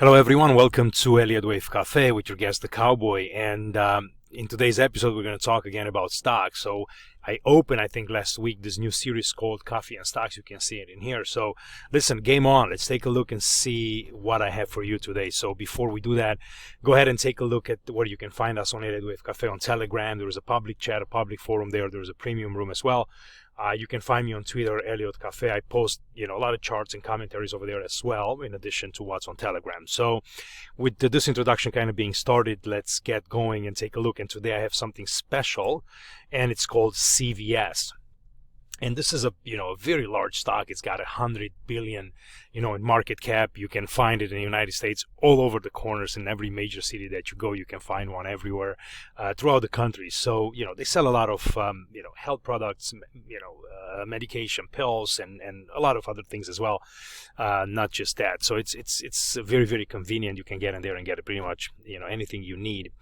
Hello everyone, welcome to Elliott Wave Cafe with your guest, the Cowboy. And in today's episode, we're going to talk again about stocks. So I opened, I think last week, this new series called Coffee and Stocks. You can see it in here. So listen, game on. Let's take a look and see what I have for you today. So before we do that, go ahead and take a look at where you can find us on Elliott Wave Cafe on Telegram. There is a public chat, a public forum there. There's a premium room as well. You can find me on Twitter, Elliott Cafe. I post, a lot of charts and commentaries over there as well, in addition to what's on Telegram. So with this introduction kind of being started, let's get going and take a look. And today I have something special, and it's called CVS. And this is a very large stock. It's got 100 billion, in market cap. You can find it in the United States all over the corners. In every major city that you go, you can find one everywhere throughout the country. So, they sell a lot of, health products, medication, pills, and a lot of other things as well. Not just that. So it's very, very convenient. You can get in there and get pretty much, anything you need.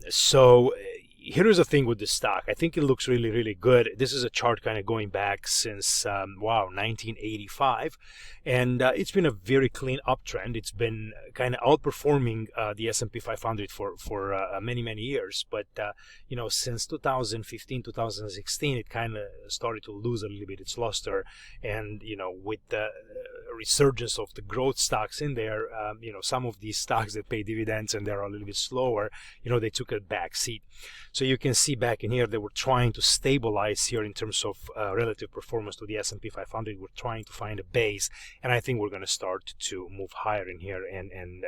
So here is the thing with this stock. I think it looks really, really good. This is a chart kind of going back since, 1985. And it's been a very clean uptrend. It's been kind of outperforming the S&P 500 for many, many years. But, since 2015, 2016, it kind of started to lose a little bit its luster. And, with the resurgence of the growth stocks in there, some of these stocks that pay dividends and they're a little bit slower, they took a back seat. So you can see back in here they were trying to stabilize here in terms of relative performance to the S&P 500. We're trying to find a base, and I think we're going to start to move higher in here and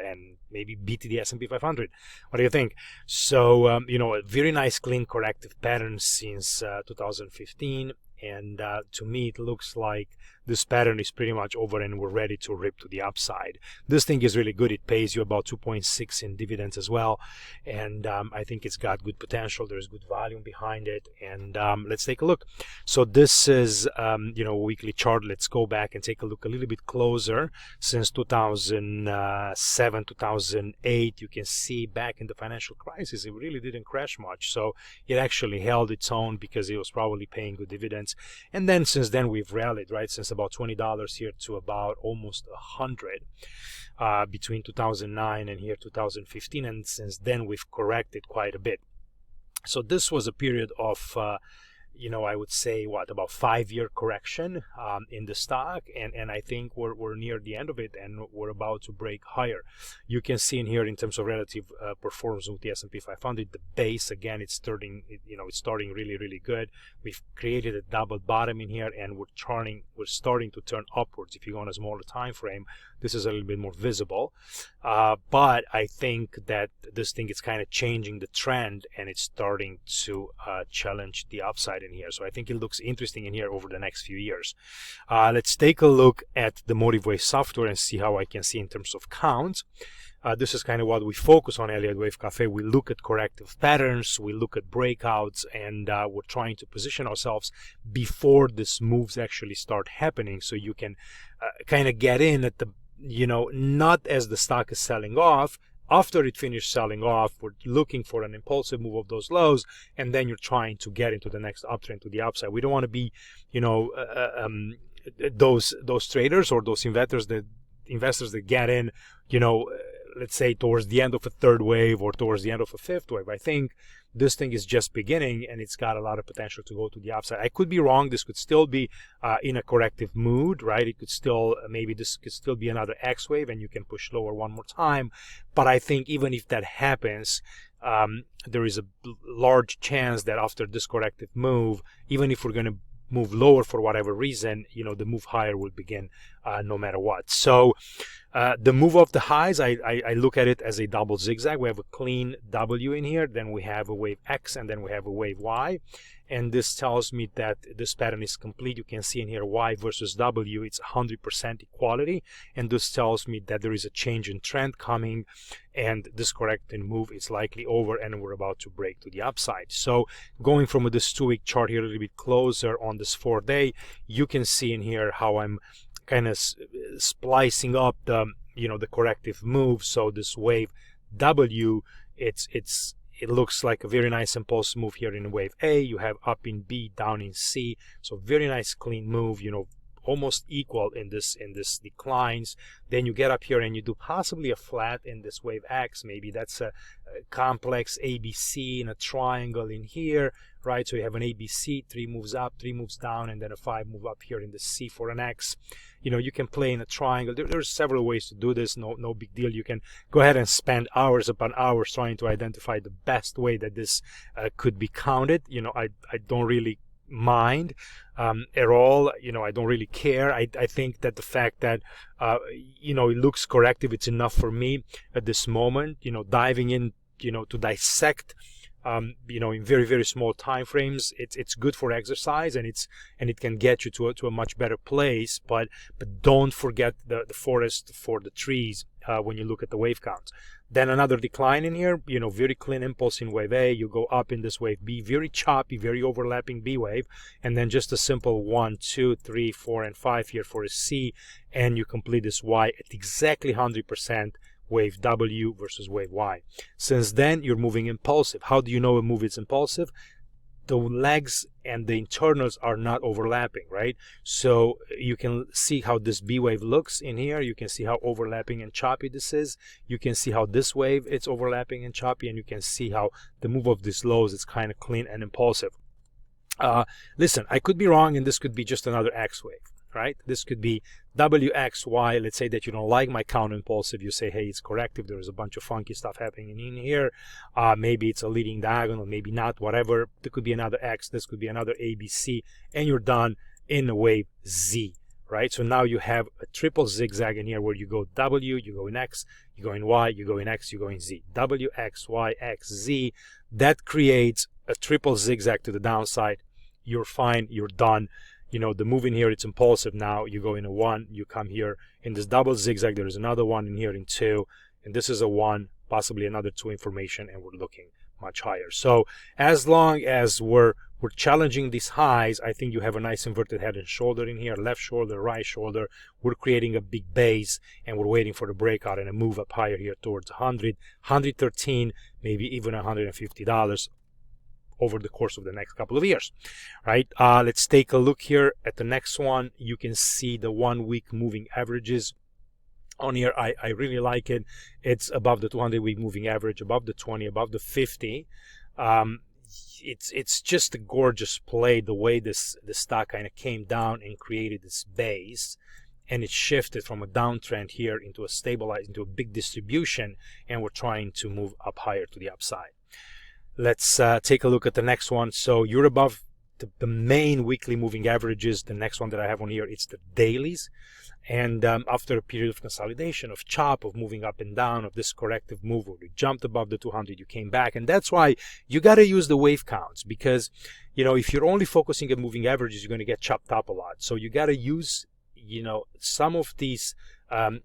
maybe beat the S&P 500. What do you think? So, a very nice clean corrective pattern since 2015. And to me, it looks like this pattern is pretty much over and we're ready to rip to the upside. This thing is really good. It pays you about 2.6 in dividends as well. And I think it's got good potential. There's good volume behind it. And let's take a look. So this is, a weekly chart. Let's go back and take a look a little bit closer. Since 2007, 2008, you can see back in the financial crisis, it really didn't crash much. So it actually held its own because it was probably paying good dividends. And then since then we've rallied, right? Since about $20 here to about almost 100 between 2009 and here 2015. And since then we've corrected quite a bit. So this was a period of I would say about 5-year correction in the stock, and I think we're near the end of it, and we're about to break higher. You can see in here in terms of relative performance with the S&P 500, the base again, it's starting really, really good. We've created a double bottom in here, and we're starting to turn upwards. If you go on a smaller time frame, this is a little bit more visible, but I think that this thing is kind of changing the trend, and it's starting to challenge the upside in here. So I think it looks interesting in here over the next few years. Let's take a look at the Motive Wave software and see how I can see in terms of counts. This is kind of what we focus on Elliott Wave Cafe. We look at corrective patterns, we look at breakouts, and we're trying to position ourselves before these moves actually start happening, so you can kind of get in at the not as the stock is selling off. After it finished selling off, we're looking for an impulsive move of those lows, and then you're trying to get into the next uptrend to the upside. We don't want to be, those traders or those investors that get in, let's say towards the end of a third wave or towards the end of a fifth wave. I think this thing is just beginning, and it's got a lot of potential to go to the upside. I could be wrong. This could still be in a corrective mood, right? It could still, maybe this could still be another X wave and you can push lower one more time. But I think even if that happens, there is a large chance that after this corrective move, even if we're going to move lower for whatever reason, the move higher will begin no matter what. So the move of the highs, I look at it as a double zigzag. We have a clean W in here, then we have a wave X, and then we have a wave Y. And this tells me that this pattern is complete. You can see in here Y versus W, it's 100% equality. And this tells me that there is a change in trend coming, and this correcting move is likely over, and we're about to break to the upside. So going from this 2-week chart here a little bit closer on this 4-day, you can see in here how I'm kind of splicing up the the corrective move. So this wave W, it looks like a very nice impulse move here in wave A. You have up in B, down in C. So very nice clean move, almost equal in this declines. Then you get up here and you do possibly a flat in this wave X. Maybe that's a complex ABC in a triangle in here, right? So you have an ABC, 3 moves up, 3 moves down, and then a 5 move up here in the C for an X. You know, you can play in a triangle. There's several ways to do this. No big deal. You can go ahead and spend hours upon hours trying to identify the best way that this could be counted. You know, I don't really mind at all. You know, I don't really care. I think that the fact that you know, it looks corrective, it's enough for me at this moment. You know, diving in, you know, to dissect you know, in very, very small time frames, it's good for exercise, and it can get you to a much better place. But don't forget the forest for the trees when you look at the wave counts. Then another decline in here, you know, very clean impulse in wave A. You go up in this wave B, very choppy, very overlapping B wave, and then just a simple 1, 2, 3, 4, and 5 here for a C, and you complete this Y at exactly 100%. Wave W versus wave Y. Since then, you're moving impulsive. How do you know a move is impulsive? The legs and the internals are not overlapping, right? So you can see how this B wave looks in here. You can see how overlapping and choppy this is. You can see how this wave, it's overlapping and choppy, and you can see how the move of these lows is kind of clean and impulsive. Listen, I could be wrong, and this could be just another X wave, right? This could be WXY. Let's say that you don't like my counter impulsive. You say, hey, it's corrective. There is a bunch of funky stuff happening in here. Maybe it's a leading diagonal, maybe not, whatever. There could be another X. This could be another ABC, and you're done in a wave Z, right? So now you have a triple zigzag in here where you go W, you go in X, you go in Y, you go in X, you go in Z. W, X, Y, X, Z. That creates a triple zigzag to the downside. You're fine. You're done. You know, the move in here, it's impulsive now. You go in a 1, you come here in this double zigzag. There is another 1 in here in 2, and this is a 1, possibly another 2 information, and we're looking much higher. So as long as we're challenging these highs, I think you have a nice inverted head and shoulder in here, left shoulder, right shoulder. We're creating a big base, and we're waiting for the breakout and a move up higher here towards 100, 113, maybe even $150. Over the course of the next couple of years, right? Let's take a look here at the next one. You can see the 1 week moving averages on here. I really like it. It's above the 200 week moving average, above the 20, above the 50. It's just a gorgeous play, the way the stock kind of came down and created this base, and it shifted from a downtrend here into a stabilized, into a big distribution, and we're trying to move up higher to the upside. Let's take a look at the next one. So you're above the main weekly moving averages. The next one that I have on here, it's the dailies. And after a period of consolidation, of chop, of moving up and down, of this corrective move where we jumped above the 200, you came back. And that's why you got to use the wave counts, because, you know, if you're only focusing at moving averages, you're going to get chopped up a lot. So you got to use, you know, some of these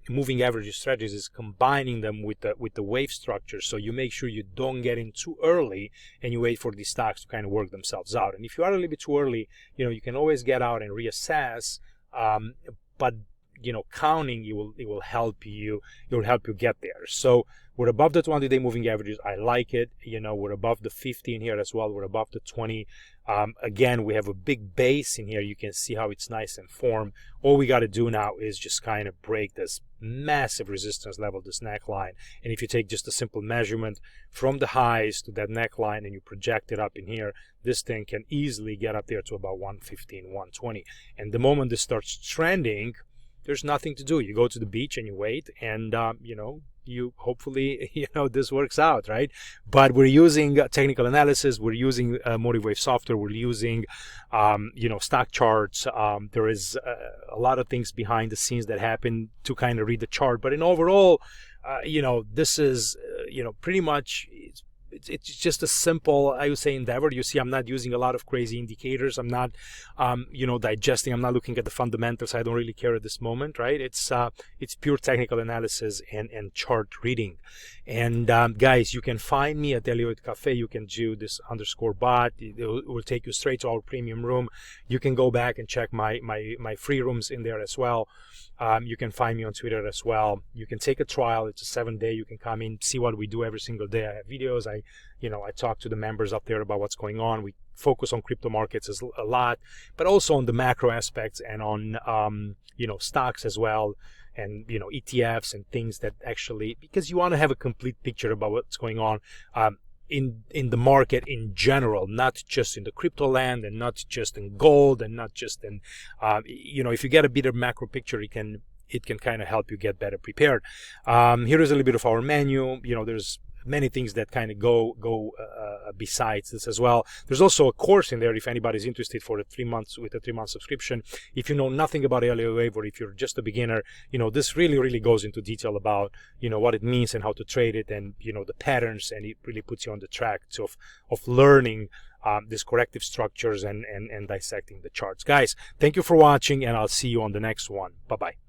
moving average strategies, is combining them with the wave structure, so you make sure you don't get in too early and you wait for these stocks to kind of work themselves out. And if you are a little bit too early, you know, you can always get out and reassess, but you know, counting it will help you get there. So we're above the 20-day moving averages. I like it. You know, we're above the 50 in here as well. We're above the 20. Again, we have a big base in here. You can see how it's nice and formed. All we got to do now is just kind of break this massive resistance level, this neckline. And if you take just a simple measurement from the highs to that neckline and you project it up in here, this thing can easily get up there to about 115, 120. And the moment this starts trending, there's nothing to do. You go to the beach and you wait, and you know, you hopefully, you know, this works out, right? But we're using technical analysis, we're using Motive Wave software, we're using you know, stock charts. There is a lot of things behind the scenes that happen to kind of read the chart. But in overall, you know, this is you know, pretty much it's just a simple, I would say, endeavor. You see, I'm not using a lot of crazy indicators. I'm not, you know, digesting. I'm not looking at the fundamentals. I don't really care at this moment, right? It's pure technical analysis and chart reading. And guys, you can find me at Elliott Cafe. You can do this _bot. It will take you straight to our premium room. You can go back and check my free rooms in there as well. You can find me on Twitter as well. You can take a trial. It's a 7-day. You can come in, see what we do every single day. I have videos. I talk to the members up there about what's going on. We focus on crypto markets a lot, but also on the macro aspects and on stocks as well, and ETFs and things that actually, because you want to have a complete picture about what's going on in the market in general, not just in the crypto land, and not just in gold, and not just in if you get a bit of macro picture, it can kind of help you get better prepared. Here is a little bit of our menu. There's many things that kind of go besides this as well. There's also a course in there if anybody's interested for with a 3-month subscription. If you know nothing about Elliott Wave, or if you're just a beginner, this really goes into detail about what it means and how to trade it, and the patterns, and it really puts you on the track of learning these corrective structures and dissecting the charts. Guys, thank you for watching, and I'll see you on the next one. Bye-bye.